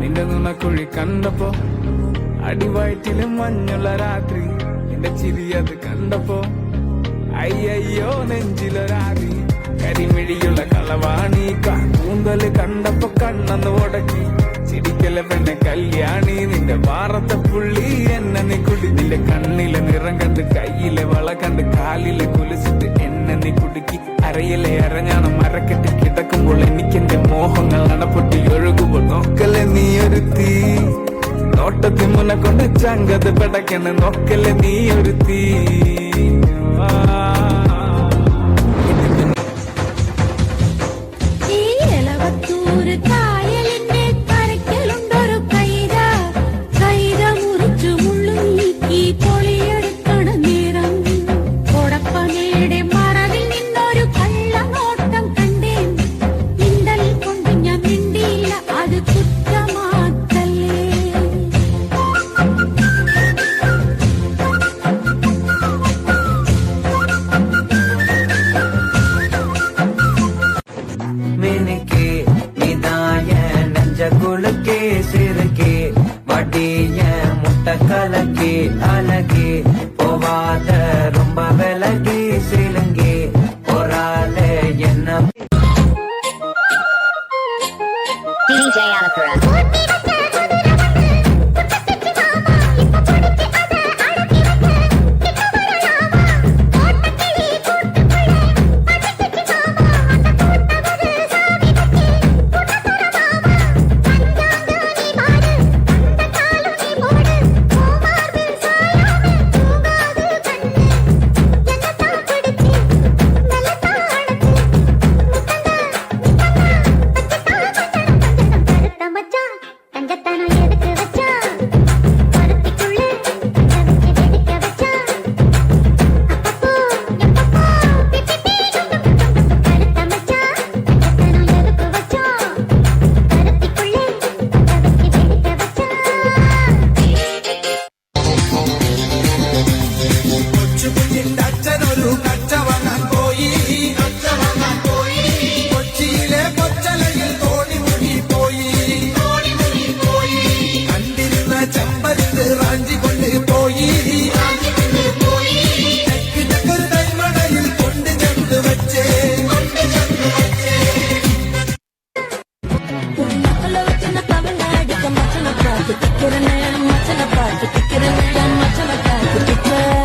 നിന്റെ നുണക്കുഴി കണ്ടപ്പോ അടിവയറ്റില് മഞ്ഞുള്ള രാത്രി നിന്റെ ചിരി അത് കണ്ടപ്പോ അയ്യോ നെഞ്ചിലൊരാതി കരിമിഴിയുള്ള കളവാണി കൂന്തല് കണ്ടപ്പോ കണ്ണന്ന് ഉടക്കി ചിരിക്കല പെണ്ണെ കല്യാണി നിന്റെ വാറത്തെ പുള്ളി എന്നെ നീ കുടി നിന്റെ കണ്ണിലെ നിറം കണ്ട് കയ്യിലെ വള കണ്ട് കാലിലെ കുലിച്ചിട്ട് എന്നെ നീ കുടുക്കി അരയിലെ അരഞ്ഞാണ് മരക്കെട്ടി കിടക്കുമ്പോൾ എനിക്കെന്റെ മോഹങ്ങൾ അണപ്പൊട്ടി ഒഴുകുമ്പോൾ നോക്കല്ലേ നീ ഒരു തീ നോട്ടത്തി മുന്നെ കൊണ്ട് ചങ്കത് പെടക്കണ് നോക്കല്ലേ നീ ഒരു തീ கலக்கி அழகி போவாத ரொம்ப விலகி சிலுங்கி போராளே என்ன DJ Alapura.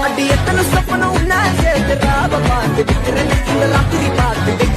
அடி எத்தனை சொப்பனம் உன்னா சேர்த்து ராப பார்த்து விக்கிறேன் இந்த ராத்திரி பார்த்து